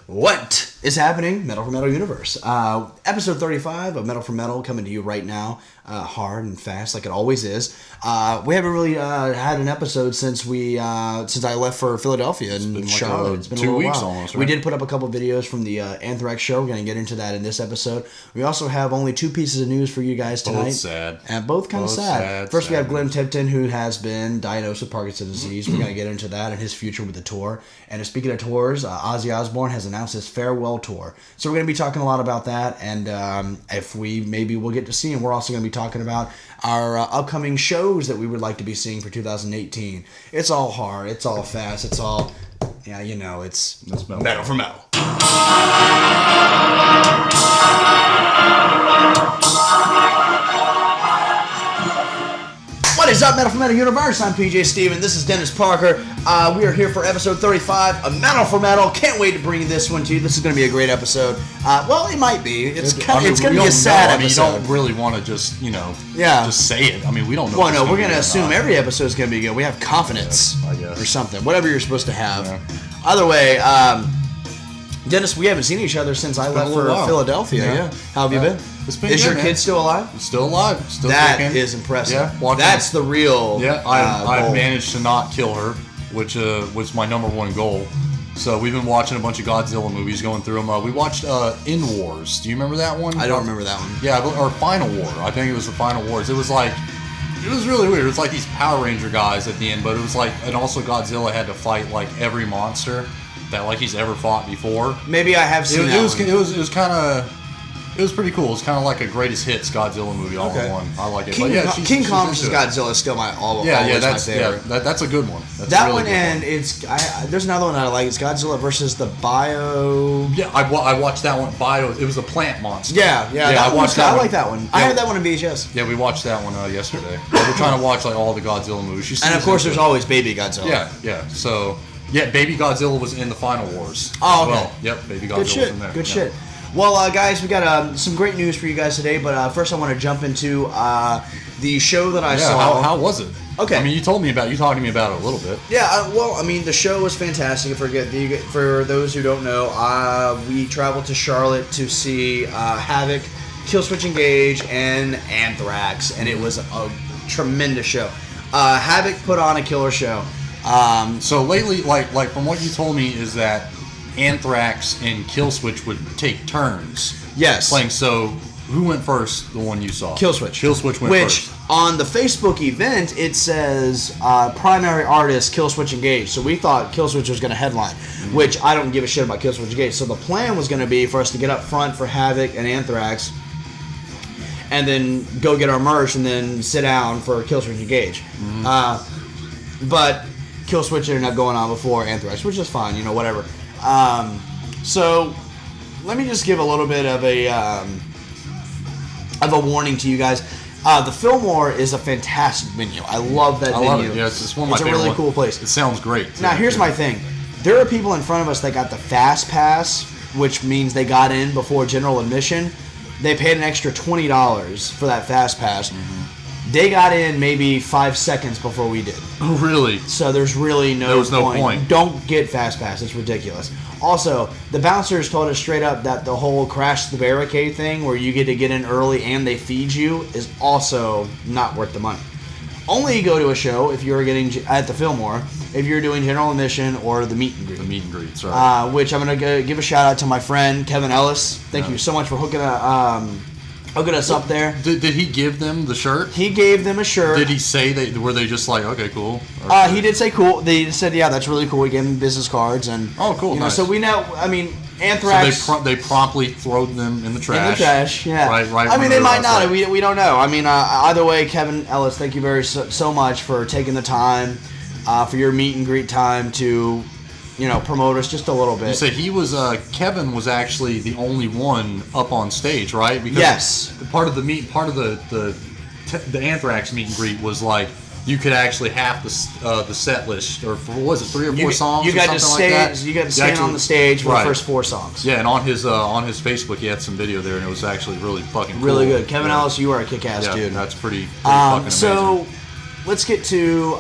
What is happening, Metal4Metal universe? Episode 35 of Metal4Metal coming to you right now, hard and fast like it always is. We haven't really had an episode since I left for Philadelphia and Charlotte. It's been 2 weeks almost. Right? We did put up a couple videos from the Anthrax show. We're going to get into that in this episode. We also have only 2 pieces of news for you guys tonight. Both sad. And both kind of sad. First, we have Glenn Tipton, who has been diagnosed with Parkinson's disease. We're going to get into that and his future with the tour. And speaking of tours, Ozzy Osbourne has announced his farewell tour. So we're going to be talking a lot about that. And if we'll get to see him, we're also going to be talking about our upcoming shows that we would like to be seeing for 2018. It's all hard. It's all fast. It's all, it's Metal4Metal. What is up, Metal4Metal universe? I'm PJ Steven. This is Dennis Parker. We are here for episode 35 of Metal4Metal. Can't wait to bring this one to you. This is going to be a great episode. Well, it might be. It's going to be a sad episode. You don't really want to just, just say it. I mean, we don't know. Well, no, we're going to assume every episode is going to be good. We have confidence, I guess. Or something. Whatever you're supposed to have. Yeah. Either way, Dennis, we haven't seen each other since I left for Philadelphia. Yeah. How have you been? It's been Is good, your man. kid still alive? Still alive. Still That kicking. is impressive. Yeah, That's the real. Yeah, I goal. managed to not kill her, which was my number one goal. So we've been watching a bunch of Godzilla movies, going through them. We watched In Wars. Do you remember that one? I don't remember that one. Yeah, or Final War. I think it was the Final Wars. It was really weird. It was like these Power Ranger guys at the end, but it was like, and also Godzilla had to fight like every monster that like he's ever fought before. Maybe I have seen that one. It was kind of. It was pretty cool. It's kind of like a greatest hits Godzilla movie all in one. I like it. King Kong vs. Godzilla is still my always my favorite. That's a good one. That's that a really one, good and one. there's another one I like. It's Godzilla versus the Bio. Yeah, I watched that one. It was a plant monster. Yeah. I watched that. I like that one. I had that one in VHS. Yeah, we watched that one yesterday. We're trying to watch like all the Godzilla movies. And of course, there's always Baby Godzilla. Yeah. So Baby Godzilla was in the Final Wars. Oh, okay. Well. Yep, Baby Godzilla was in there. Good shit. Well, guys, we got some great news for you guys today, but first I want to jump into the show that I saw. How was it? Okay. I mean, you talked to me about it a little bit. Yeah, the show was fantastic. For those who don't know, we traveled to Charlotte to see Havoc, Killswitch Engage, and Anthrax, and it was a tremendous show. Havoc put on a killer show. So lately, like from what you told me, is that Anthrax and Killswitch would take turns. Yes. Playing. So who went first? The one you saw. Killswitch. Killswitch went first. Which on the Facebook event it says primary artist Killswitch Engage. So we thought Killswitch was going to headline, which I don't give a shit about Killswitch Engage. So the plan was going to be for us to get up front for Havoc and Anthrax, and then go get our merch and then sit down for Killswitch Engage. But Killswitch ended up going on before Anthrax, which is fine. Whatever. So let me just give a little bit of a warning to you guys. The Fillmore is a fantastic venue. I love that venue. I love it. Yeah, it's one of my favorite. It's a really cool place. It sounds great. Now, here's my thing. There are people in front of us that got the Fast Pass, which means they got in before general admission. They paid an extra $20 for that Fast Pass. They got in maybe 5 seconds before we did. Oh, really? So there's really no point. Don't get Fast Pass. It's ridiculous. Also, the bouncers told us straight up that the whole crash the barricade thing, where you get to get in early and they feed you, is also not worth the money. Only go to a show if you're getting at the Fillmore, if you're doing general admission or the meet and greet. The meet and greets, right? Which I'm going to give a shout out to my friend Kevin Ellis. Thank you so much for hooking us up there. Did he give them the shirt? He gave them a shirt. Did he say were they just like, okay, cool? He did say cool. They said, yeah, that's really cool. He gave them business cards and cool. Nice. So we know. I mean, Anthrax. So they promptly throwed them in the trash. In the trash, yeah. Right. I mean, they might not. We don't know. I mean, either way, Kevin Ellis, thank you so much for taking the time for your meet and greet time to promote us just a little bit. You said he was, Kevin was actually the only one up on stage, right? Because yes. Part of the Anthrax meet and greet was like, you could actually have the set list, or what was it, 3 or 4 songs? You got to stay. Like you got to stand on the stage for the first 4 songs. Yeah, and on his Facebook, he had some video there, and it was actually really fucking cool. Really good. Kevin Ellis, you are a kick-ass dude. That's pretty fucking amazing. So let's get to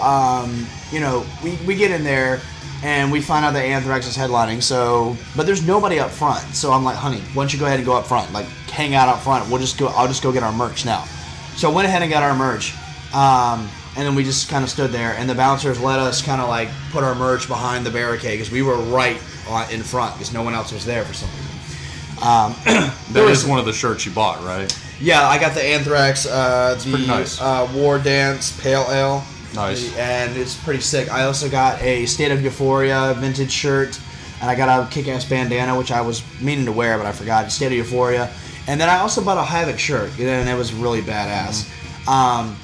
we get in there. and we find out that Anthrax is headlining. So, but there's nobody up front. So I'm like, honey, why don't you go ahead and go up front? Like, hang out up front. I'll just go get our merch now. So I went ahead and got our merch. And then we just kind of stood there, and the bouncers let us kind of like put our merch behind the barricade because we were right in front because no one else was there for some reason. That is one of the shirts you bought, right? Yeah, I got the Anthrax, pretty nice. War Dance Pale Ale. Nice. And it's pretty sick. I also got a State of Euphoria vintage shirt, and I got a kick-ass bandana, which I was meaning to wear, but I forgot. State of Euphoria. And then I also bought a Havoc shirt, and it was really badass.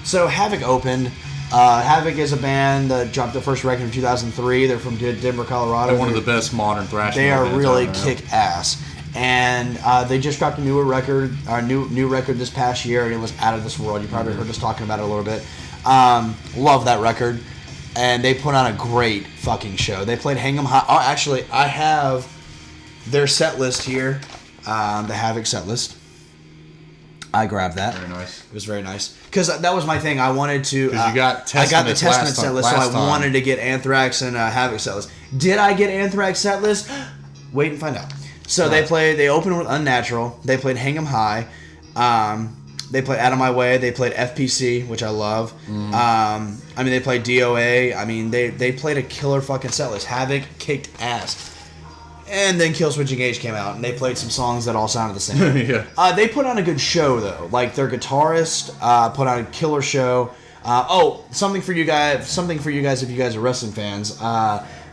So Havoc opened. Havoc is a band that dropped their first record in 2003. They're from Denver, Colorado. They're one of the best modern thrash They metal are bands really out there. kick-ass. And they just dropped a new record this past year, and it was out of this world. You probably heard us talking about it a little bit. Love that record. And they put on a great fucking show. They played Hang 'em High. Oh, actually, I have their set list here, the Havoc set list. I grabbed that. Very nice. It was very nice. Because that was my thing. I wanted to... Because you got I got the Testament Testament set list, so I time. wanted to get Anthrax and Havoc set list. Did I get Anthrax set list? Wait and find out. So they opened with Unnatural. They played Hang 'em High. They played Out of My Way. They played FPC, which I love. They played DOA. They played a killer fucking set list. Havoc kicked ass. And then Killswitch Engage came out, and they played some songs that all sounded the same. Yeah. They put on a good show, though. Like, their guitarist put on a killer show. Something for you guys if you guys are wrestling fans.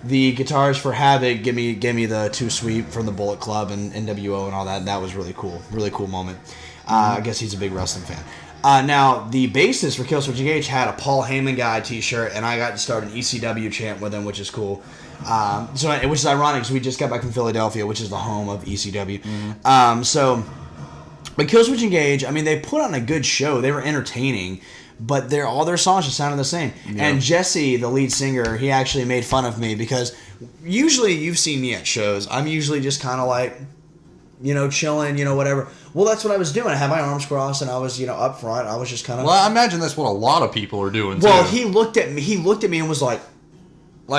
The guitarist for Havoc gave me the 2 Sweep from the Bullet Club and NWO and all that. That was really cool. Really cool moment. I guess he's a big wrestling fan. Now, the bassist for Killswitch Engage had a Paul Heyman Guy t-shirt, and I got to start an ECW chant with him, which is cool. Which is ironic because we just got back from Philadelphia, which is the home of ECW. But Killswitch Engage, they put on a good show. They were entertaining, but all their songs just sounded the same. Yeah. And Jesse, the lead singer, he actually made fun of me because usually you've seen me at shows. I'm usually just kind of like, chilling, whatever. Well, that's what I was doing. I had my arms crossed and I was, up front. I was just kind of... Well, I imagine that's what a lot of people are doing, too. Well, he looked at me and was like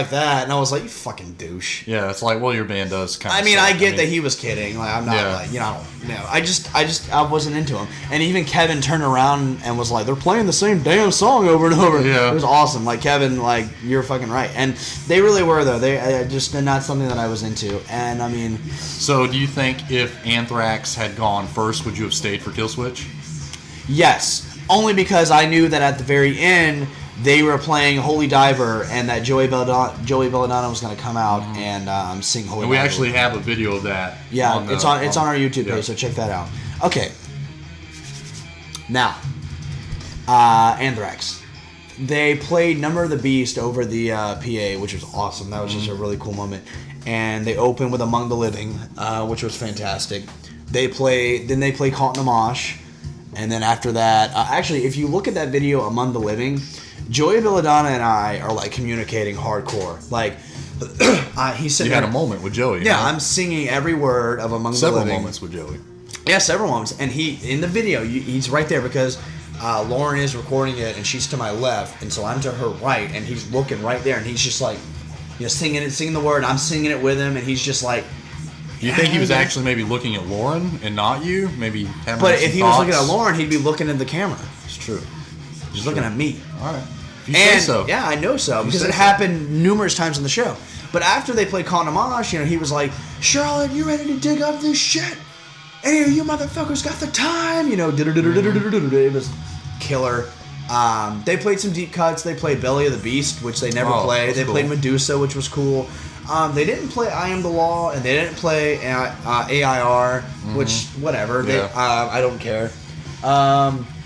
that, and I was like, you fucking douche. Yeah, it's like, well, your band does kind of I get that he was kidding. Like, I'm not I wasn't into him. And even Kevin turned around and was like, they're playing the same damn song over and over. Yeah. It was awesome. Like, Kevin, you're fucking right. And they really were, though. They just not something that I was into. And, So, do you think if Anthrax had gone first, would you have stayed for Killswitch? Yes. Only because I knew that at the very end... They were playing Holy Diver, and that Joey Belladonna was going to come out and sing Holy Diver. And we actually have a video of that. Yeah, it's on our YouTube page, so check that out. Okay. Now, Anthrax. They played Number of the Beast over the PA, which was awesome. That was just a really cool moment. And they opened with Among the Living, which was fantastic. Then they played Caught in a Mosh. And then after that, actually, if you look at that video, Among the Living, Joey Belladonna and I are communicating hardcore. He's sitting. You had a moment with Joey. Yeah, I'm singing every word of Among the Living. Several moments with Joey. Yeah, several moments. And he in the video, he's right there because Lauren is recording it, and she's to my left, and so I'm to her right, and he's looking right there, and he's just singing the word. I'm singing it with him, and he's just like. Do you think he was actually maybe looking at Lauren and not you? Maybe having But some if he thoughts? was looking at Lauren, he'd be looking at the camera. It's true. He's looking at me. All right. If you say so. Yeah, I know so. Because it happened numerous times in the show. But after they played Caught in a Mosh, he was like, Charlotte, you ready to dig up this shit? Any of you motherfuckers got the time? It was killer. They played some deep cuts. They played Belly of the Beast, which they never played. They played Medusa, which was cool. They didn't play I Am the Law, and they didn't play AIR, which, whatever. Yeah. I don't care.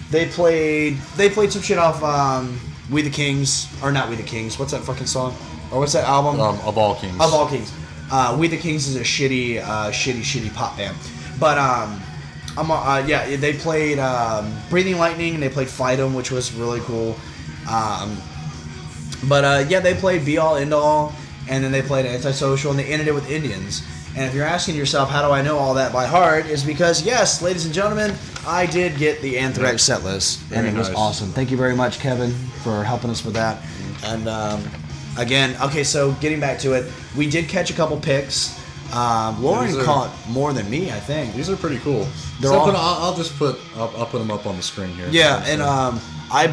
They played some shit off We the Kings, or not We the Kings. What's that fucking song? Or what's that album? Of All Kings. Of All Kings. We the Kings is a shitty pop band. But they played Breathing Lightning, and they played Fight 'Em, which was really cool. They played Be All End All, and then they played Antisocial, and they ended it with Indians. And if you're asking yourself, how do I know all that by heart, is because, yes, ladies and gentlemen, I did get the Anthrax set list, and it was awesome. Thank you very much, Kevin, for helping us with that. And Again, okay, so getting back to it, we did catch a couple picks. Lauren caught more than me, I think. These are pretty cool. I'll put them up on the screen here. Yeah, and I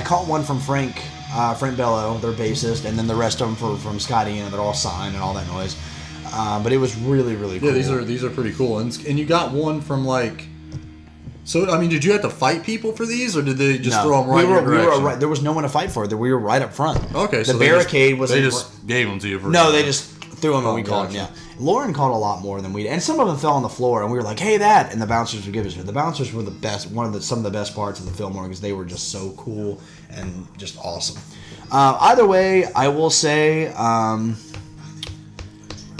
caught one from Frank Bello, their bassist, and then the rest of them from Scotty, and they're all signed and all that noise. But it was really, really cool. Yeah, these are pretty cool, and you got one from like. So I mean, did you have to fight people for these, or did they just throw them right in your direction? There was no one to fight for. We were right up front. Okay, the barricade was. They just gave them to you. No, they just threw them and we caught them. Yeah, Lauren caught a lot more than we did, and some of them fell on the floor, and we were like, "Hey, that!" And the bouncers would give us. The bouncers were the best. Some of the best parts of the film because they were just so cool and just awesome. Either way, I will say.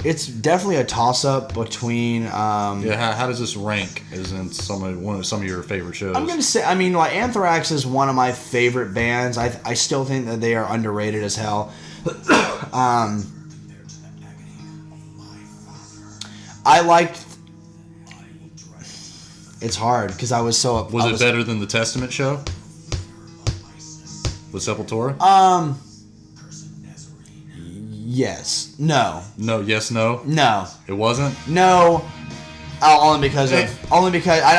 It's definitely a toss-up between. How does this rank? Isn't some of your favorite shows? I'm gonna say, like Anthrax is one of my favorite bands. I still think that they are underrated as hell. I liked. It's hard because I was so. Was it better than the Testament show? With Sepultura? Yes. No. No. Yes. No. No. It wasn't. No. Only because I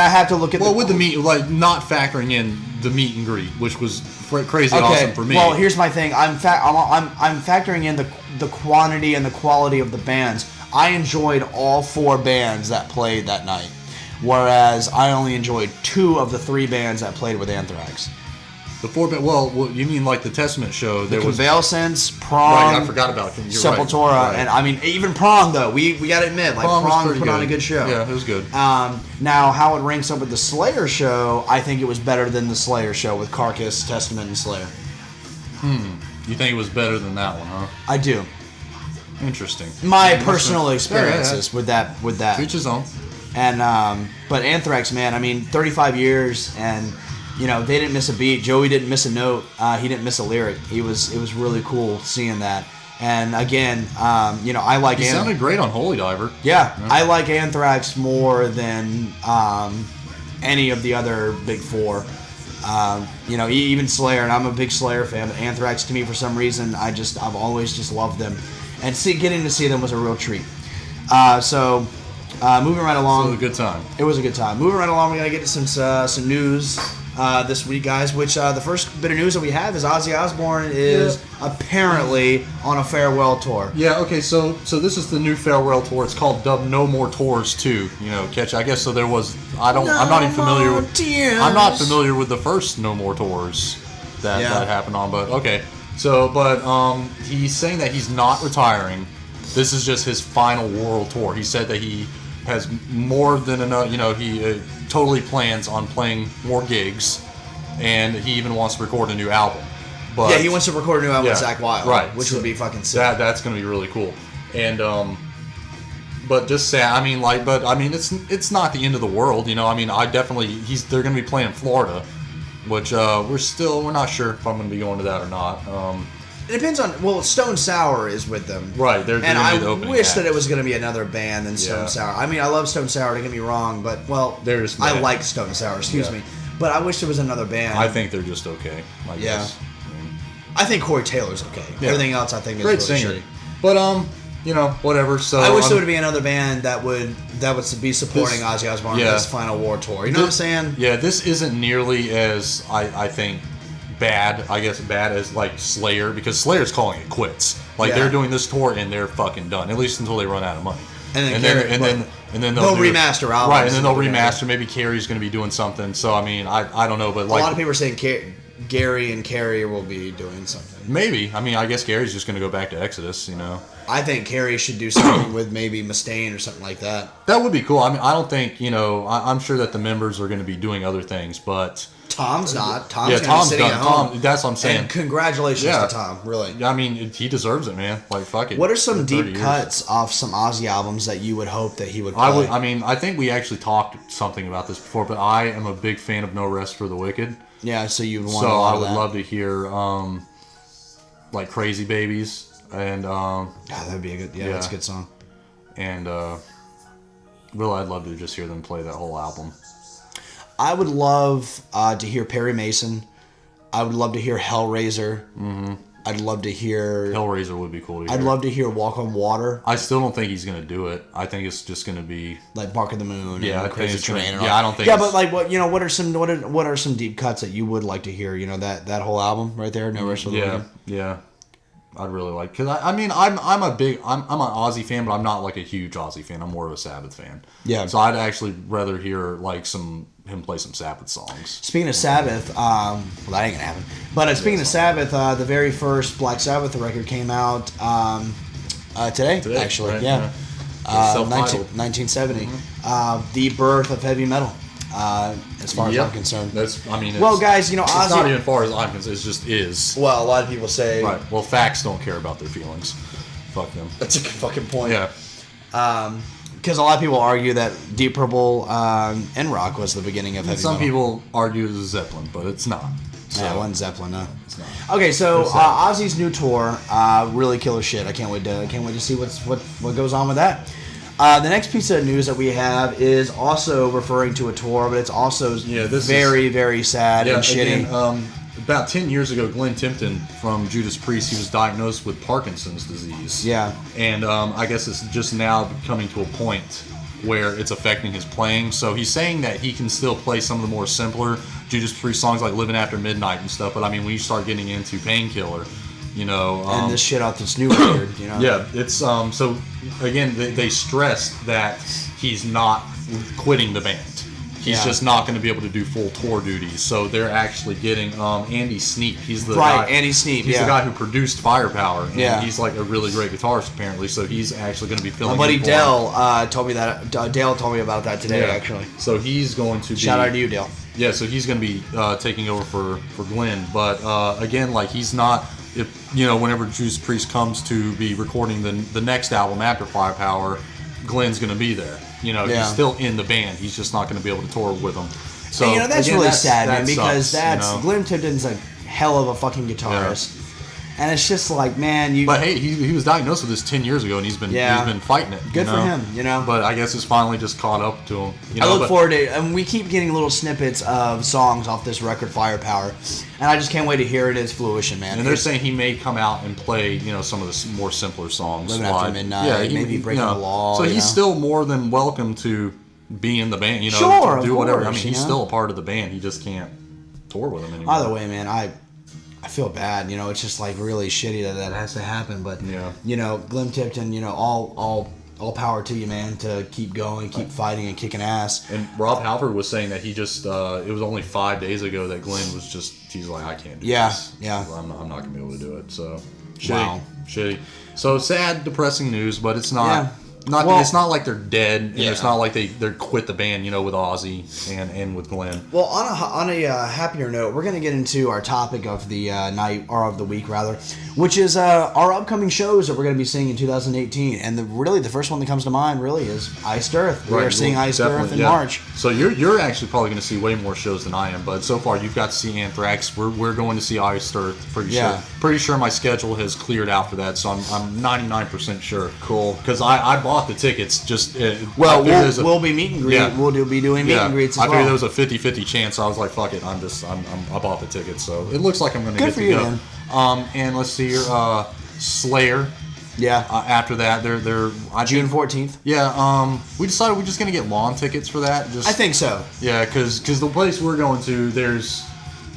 have to look at. Well, with the meet, like not factoring in the meet and greet, which was crazy awesome for me. Well, here's my thing. I'm factoring in the quantity and the quality of the bands. I enjoyed all 4 bands that played that night, whereas I only enjoyed 2 of the 3 bands that played with Anthrax. The 4 band. Well, you mean like the Testament show? There was Convalescence, Prong. Right, I forgot about it. Sepultura, right. And I mean even Prong though. We got to admit, like Prong put on a good show. Yeah, it was good. Now how it ranks up with the Slayer show, I think it was better than the Slayer show with Carcass, Testament, and Slayer. You think it was better than that one, huh? I do. Interesting. My personal experiences with that. Each his own. And but Anthrax, man, I mean, 35 years and. You know, they didn't miss a beat. Joey didn't miss a note. He didn't miss a lyric. It was really cool seeing that. And again, I like. He sounded great on Holy Diver. Yeah, I like Anthrax more than any of the other big 4. Even Slayer, and I'm a big Slayer fan. But Anthrax, to me, for some reason, I've always just loved them, and getting to see them was a real treat. Moving right along. It was a good time. It was a good time. Moving right along, we're gonna get to some news. This week, guys, which the first bit of news that we have is Ozzy Osbourne is apparently on a farewell tour. Yeah, okay, so this is the new farewell tour. It's called Dub No More Tours 2. Catch. I guess so. There was. I'm not even familiar with. I'm not familiar with the first No More Tours that happened on. But okay, he's saying that he's not retiring. This is just his final world tour. He said that he has more than enough. He totally plans on playing more gigs, and he even wants to record a new album. But he wants to record a new album with Zakk Wylde, right? Which would be fucking sick. That's gonna be really cool. And but just say, it's not the end of the world, they're gonna be playing in Florida, which we're not sure if I'm gonna be going to that or not. It depends on. Stone Sour is with them, right? They're and I wish that it was going to be another band than Stone Sour. I mean, I love Stone Sour. Don't get me wrong, but I like Stone Sour. Excuse me, but I wish there was another band. I think they're just okay. I guess. I think Corey Taylor's okay. Yeah. Everything else, I think is great really singer. shitty. But whatever. So I wish there would be another band that would be supporting Ozzy Osbourne in his final war tour. You know what I'm saying? Yeah, this isn't nearly as I think. Bad as like Slayer, because Slayer's calling it quits. They're doing this tour and they're fucking done, at least until they run out of money. And then they'll remaster albums, right? And then they'll remaster. Maybe Carrie's going to be doing something. So I don't know, but a lot of people are saying Gary and Carrie will be doing something. Maybe. I guess Gary's just going to go back to Exodus. I think Carrie should do something with maybe Mustaine or something like that. That would be cool. I don't think I'm sure that the members are going to be doing other things, but. Tom's not. Tom's sitting done. at home. That's what I'm saying. And congratulations to Tom, really. He deserves it, man. Fuck it. What are some deep cuts off some Ozzy albums that you would hope that he would play? I think we actually talked something about this before, but I am a big fan of No Rest for the Wicked. Yeah, so you'd want a lot of that. I would love to hear Crazy Babies and that'd be a good that's a good song. And really, I'd love to just hear them play that whole album. I would love to hear Perry Mason. I would love to hear Hellraiser. Mm-hmm. I'd love to hear... Hellraiser would be cool to hear. I'd love to hear Walk on Water. I still don't think he's going to do it. I think it's just going to be... Like Bark of the Moon and Crazy Train. I don't think Yeah, but like, what are some deep cuts that you would like to hear? You know, that whole album right there? No Rest for the Wicked? Yeah. I'd really like... Because, I'm an Ozzy fan, but I'm not like a huge Ozzy fan. I'm more of a Sabbath fan. Yeah. So I'd actually rather hear like him play some Sabbath songs. Speaking of Sabbath, well, that ain't gonna happen. But speaking of Sabbath, the very first Black Sabbath record came out today, actually. Right, yeah. 1970. Mm-hmm. The birth of heavy metal, as far as I'm concerned. Well, guys, you know, Ozzy... It's not even as far as I'm concerned. It just is. Well, a lot of people say... Right. Well, facts don't care about their feelings. Fuck them. That's a good fucking point. Yeah. Because a lot of people argue that Deep Purple and rock was the beginning of heavy metal. Some people argue it was Zeppelin, but it's not. So. Yeah, it wasn't Zeppelin, no. It's not. Okay, so Ozzy's new tour, really killer shit. I can't wait to see what goes on with that. The next piece of news that we have is also referring to a tour, but it's also very sad and shitty. Again, about 10 years ago, Glenn Tipton from Judas Priest, he was diagnosed with Parkinson's disease. Yeah. And I guess it's just now coming to a point where it's affecting his playing. So he's saying that he can still play some of the more simpler Judas Priest songs like Living After Midnight and stuff. But I mean, when you start getting into Painkiller, you know... and this shit off this new record, you know? Yeah, it's... so, again, they stressed that he's not quitting the band. He's just not going to be able to do full tour duties. So they're actually getting Andy Sneap. He's the guy, Andy Sneap. He's the guy who produced Firepower. And he's like a really great guitarist apparently. So he's actually going to be filling. My buddy Dale told me that. Dale told me about that today actually. So he's going to be. Shout out to you, Dale. Yeah. So he's going to be taking over for Glenn. But again, like he's not. If whenever Judas Priest comes to be recording the next album after Firepower, Glenn's going to be there. He's still in the band. He's just not going to be able to tour with them. So and, that's really sad, man, because sucks, Glenn Tipton's a hell of a fucking guitarist. Yeah. And it's just like, man, But hey, he was diagnosed with this 10 years ago, and he's been fighting it. Good for him, But I guess it's finally just caught up to him. I look forward to it, and we keep getting little snippets of songs off this record, Firepower, and I just can't wait to hear it in its fruition, man. And they're saying he may come out and play, some of the more simpler songs. Living After Midnight, maybe Breaking the Law. So he's still more than welcome to be in the band, sure, to do whatever. Course, I mean, he's still a part of the band. He just can't tour with them anymore. Either way, man, I feel bad. It's just like really shitty that has to happen. But Glenn Tipton, all power to you, man, to keep going, keep fighting, and kicking ass. And Rob Halford was saying that he just it was only 5 days ago that Glenn was just he's like, I can't do this. Yeah. I'm not gonna be able to do it. So shitty. So sad, depressing news, but it's not. Yeah. It's not like they're dead, and it's not like they're quit the band, with Ozzy and with Glenn. Well, on a happier note, we're going to get into our topic of the night, or of the week rather, which is our upcoming shows that we're going to be seeing in 2018. And the first one that comes to mind really is Iced Earth. We are seeing Iced Earth in March. So you're actually probably going to see way more shows than I am, but so far you've got to see Anthrax. We're going to see Iced Earth pretty sure. Pretty sure my schedule has cleared out for that, so I'm 99% sure. Cool. Because I bought the tickets. We'll be meet and greet. Yeah. We'll be doing meet and greets as well. I figured there was a 50-50 chance. So I was like, fuck it. I bought the tickets, so it looks like I'm going to get to go. Man. And let's see here, Slayer. Yeah. After that, they're June 14th. Yeah. We decided we're just going to get lawn tickets for that. I think so. Yeah, because the place we're going to, there's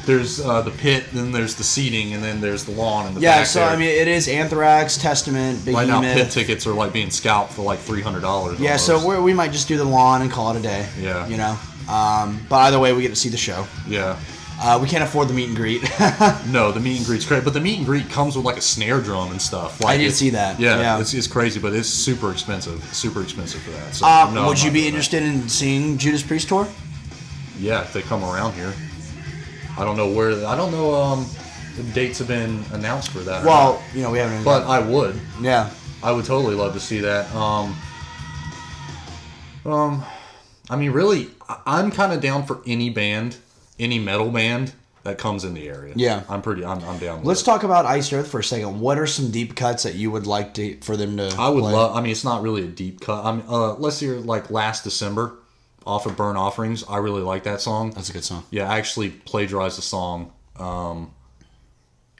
the pit, then there's the seating, and then there's the lawn in the back. Yeah, so there. I mean, it is Anthrax, Testament, Behemoth. Right now, pit tickets are like being scalped for like $300. Yeah, almost. so we might just do the lawn and call it a day. Yeah. But either way, we get to see the show. Yeah. We can't afford the meet and greet. No, the meet and greet's great, but the meet and greet comes with like a snare drum and stuff. Like I did see that. Yeah. It's crazy, but it's super expensive. Super expensive for that. So, would you be interested in seeing Judas Priest tour? Yeah, if they come around here. I don't know the dates have been announced for that. Well, we haven't. But I would. Yeah. I would totally love to see that. I mean, really, I'm kind of down for any band, any metal band that comes in the area. Yeah. I'm down with Let's talk about Iced Earth for a second. What are some deep cuts that you would like for them to I would play? love, I mean, it's not really a deep cut. Let's hear like Last December off of Burn Offerings. I really like that song. That's a good song. Yeah, I actually plagiarized the song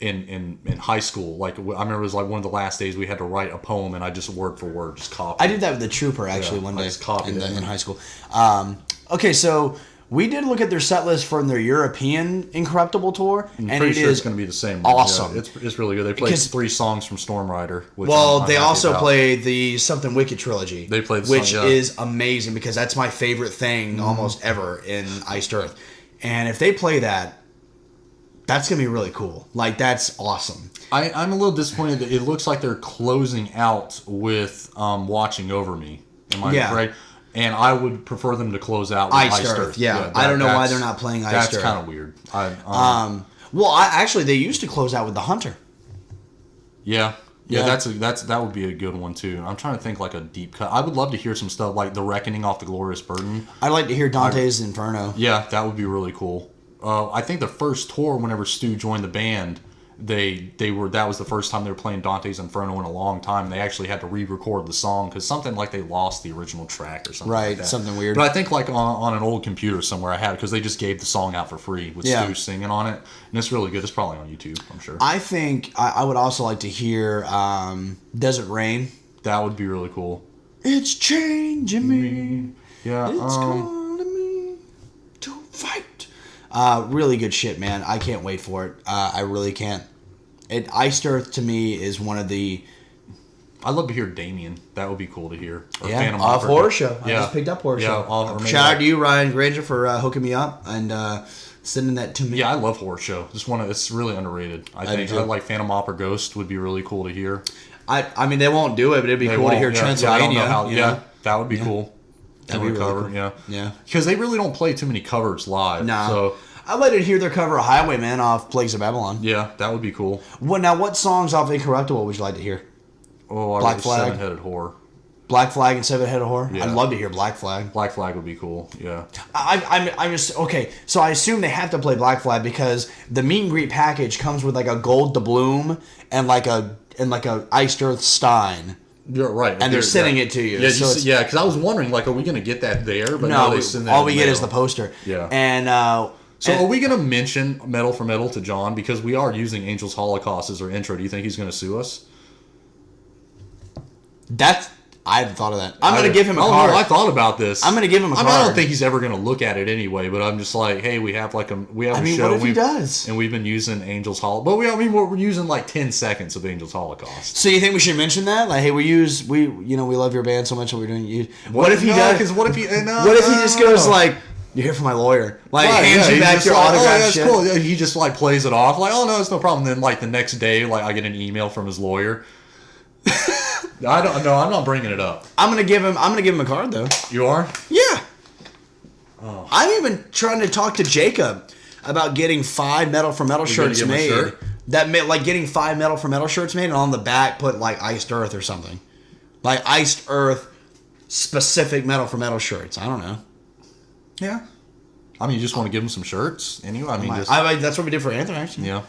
in high school. Like I remember it was like one of the last days we had to write a poem, and I just word for word just copied. I did that with the Trooper actually one day. I just copied in high school. Okay, so we did look at their set list from their European Incorruptible tour, and pretty sure is it's going to be the same one. awesome. Yeah, it's really good. They played 3 songs from Storm Rider. Which I'm they happy also about. played the Something Wicked trilogy. They played the which song, yeah. is amazing because that's my favorite thing almost ever in Iced Earth. And if they play that, that's going to be really cool. Like, that's awesome. I'm a little disappointed that it looks like they're closing out with Watching Over Me. Am I right? And I would prefer them to close out with Iced Earth. Yeah, I don't know why they're not playing Iced Earth. That's kind of weird. Actually, they used to close out with The Hunter. Yeah, that would be a good one too. I'm trying to think like a deep cut. I would love to hear some stuff like The Reckoning off the Glorious Burden. I'd like to hear Dante's Inferno. Yeah, that would be really cool. I think the first tour, whenever Stu joined the band, that was the first time they were playing Dante's Inferno in a long time. They actually had to re-record the song because something like they lost the original track or something. Right, like that. something weird. But I think like on an old computer somewhere I had it because they just gave the song out for free with Stu singing on it, and it's really good. It's probably on YouTube, I'm sure. I think I would also like to hear Desert Rain. That would be really cool. It's changing me. Yeah. It's calling me to fight. Really good shit, man. I can't wait for it. I really can't. Iced Earth to me is one of the. I'd love to hear Damien. That would be cool to hear. Or Phantom Opera. Horror Show. I Yeah. just picked up Horror Yeah, Show. Shout out to you, Ryan Granger, for hooking me up and sending that to me. Yeah, I love Horror Show. It's really underrated. I think like Phantom Opera Ghost would be really cool to hear. I mean, they won't do it, but it'd be cool to hear Transylvania. I don't know how. That would be cool. That'd be really cover. Cool. Yeah. Because they really don't play too many covers live. Nah. So I'd like to hear their cover of Highwayman off Plagues of Babylon. Yeah, that would be cool. What songs off Incorruptible would you like to hear? Oh, Black Flag. Seven-Headed Whore. Black Flag and Seven-Headed Whore? Yeah. I'd love to hear Black Flag. Black Flag would be cool, yeah. I'm just, okay, so I assume they have to play Black Flag because the meet and greet package comes with like a Gold Doubloon and like a Iced Earth Stein. You're right. And they're sending it to you. Yeah, because I was wondering, like, are we going to get that there? But no, all we get is the poster. Yeah. And so are we going to mention Metal4Metal to John? Because we are using Angel's Holocaust as our intro. Do you think he's going to sue us? I hadn't thought of that. I'm going to give him a card. No, I thought about this. I'm going to give him a card. I don't think he's ever going to look at it anyway, but I'm just like, hey, we have a show. What if he does? And we've been using Angel's Holocaust. But we're using like 10 seconds of Angel's Holocaust. So you think we should mention that? Like, hey, we love your band so much that we're doing. What if he does? Because what if he just goes like, you're here for my lawyer. Like, hands you back your autograph shit. Cool. He just like plays it off like, oh no, it's no problem. Then like the next day, like I get an email from his lawyer. I don't know. I'm not bringing it up. I'm gonna give him a card though. You are? Yeah. Oh. I'm even trying to talk to Jacob about getting 5 Metal4Metal shirts made. Shirt? Getting 5 Metal4Metal shirts made, and on the back put like Iced Earth or something, like Iced Earth specific Metal4Metal shirts. I don't know. Yeah. I mean, you just want to give him some shirts anyway. I mean, that's what we did for Anthrax. Yeah.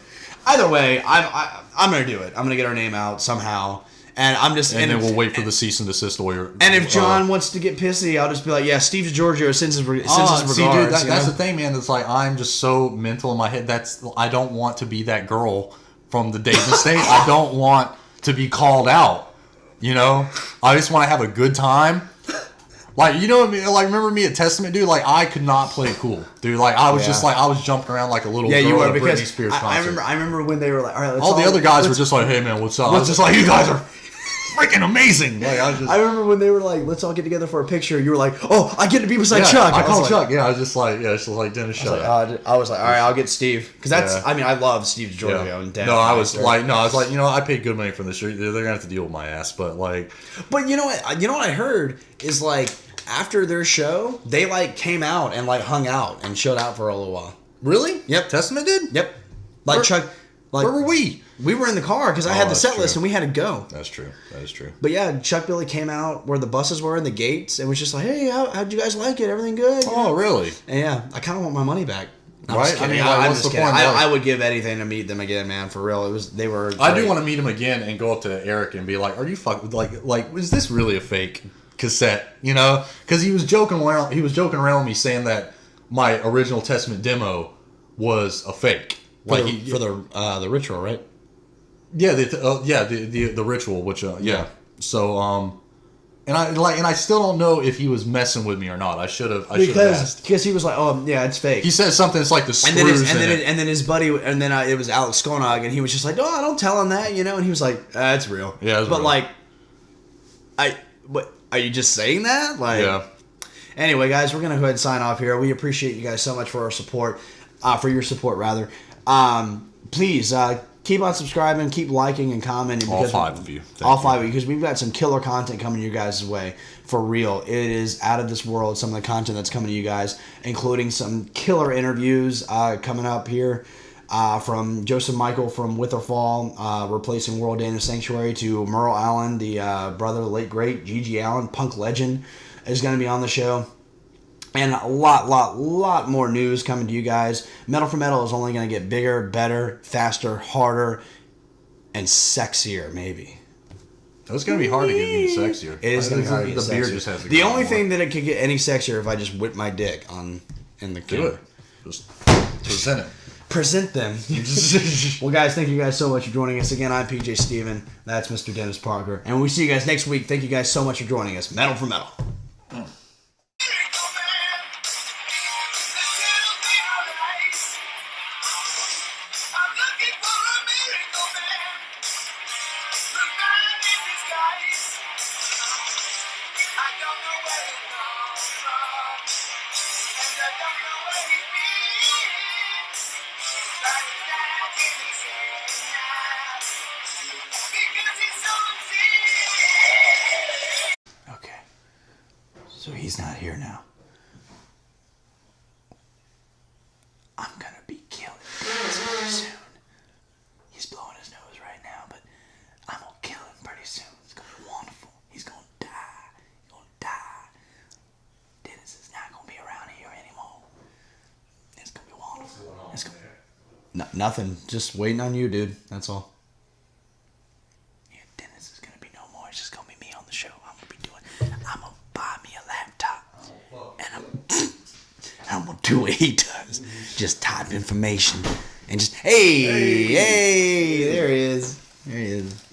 Either way, I'm gonna do it. I'm gonna get our name out somehow. And I'm just, and then we'll wait for the cease and desist order. And if John wants to get pissy, I'll just be like, "Yeah, Steve Giorgio sends his regards." See, dude, that's the thing, man. It's like I'm just so mental in my head. I don't want to be that girl from the Dayton State. I don't want to be called out. You know, I just want to have a good time. Like, you know what I mean? Like, remember me at Testament, dude? Like, I could not play cool, dude. Like, I was just like, I was jumping around like a little girl you were, at a because Britney Spears concert. I remember when they were like, all right, all the other guys were just like, hey, man, what's up? I was just like, you guys are freaking amazing. Like, I remember when they were like, let's all get together for a picture. You were like, oh, I get to be beside Chuck. I called Chuck. Yeah, I was just like, Dennis, shut up. I was like, all right, I'll get Steve. Because I mean, I love Steve Giorgio and Dan. I was like, you know, I paid good money for this shirt. They're going to have to deal with my ass. But you know what? You know what I heard is like, after their show, they like came out and like hung out and showed out for a little while. Really? Yep. Testament did? Yep. Like Chuck. Like, where were we? We were in the car because I had the set list and we had to go. That's true. That is true. But yeah, Chuck Billy came out where the buses were and the gates and was just like, hey, how'd you guys like it? Everything good? Oh, really? And yeah, I kind of want my money back. Right? I mean, what's the point? I would give anything to meet them again, man. For real, they were. I do want to meet them again and go up to Eric and be like, "Are you like? Is this really a fake cassette?" You know, because he was joking around. He was joking around with me saying that my original Testament demo was a fake. For the ritual, right? Yeah, the ritual, which yeah. So and I still don't know if he was messing with me or not. I should have asked because he was like, oh yeah, it's fake. He said something. It's like the screws. And then his buddy, and then it was Alex Skonog, and he was just like, oh, don't tell him that, And he was like, it's real. Yeah, it's but real. like, what are you just saying that? Like, yeah. Anyway, guys, we're gonna go ahead and sign off here. We appreciate you guys so much for our support, for your support rather. Please keep on subscribing, keep liking and commenting. All 5 of you. All 5 of you, because we've got some killer content coming you guys' way for real. It is out of this world. Some of the content that's coming to you guys, including some killer interviews coming up here. From Joseph Michael from Witherfall, replacing World Danish Sanctuary, to Merle Allen, the brother of the late great Gigi Allen, punk legend, is going to be on the show. And a lot more news coming to you guys. Metal4Metal is only going to get bigger, better, faster, harder, and sexier, maybe. It's going to be hard to get any sexier. It is going to be hard to get the sexier. beard just has to The go only more. thing that it could get any sexier if I just whip my dick in the camera. Do it. Just present it. Present them. Well, guys, thank you guys so much for joining us. Again, I'm PJ Steven. That's Mr. Dennis Parker. And we'll see you guys next week. Thank you guys so much for joining us. Metal4Metal. Okay. So he's not here now. I'm gonna be killing Dennis pretty soon. He's blowing his nose right now, but I'm gonna kill him pretty soon. It's gonna be wonderful. He's gonna die. He's gonna die. Dennis is not gonna be around here anymore. It's gonna be wonderful. It's gonna be... nothing. Just waiting on you, dude. That's all. Yeah, Dennis is gonna be no more. It's just gonna be me on the show. I'm gonna buy me a laptop, and I'm gonna do what he does. Just type information and just hey, there he is. There he is.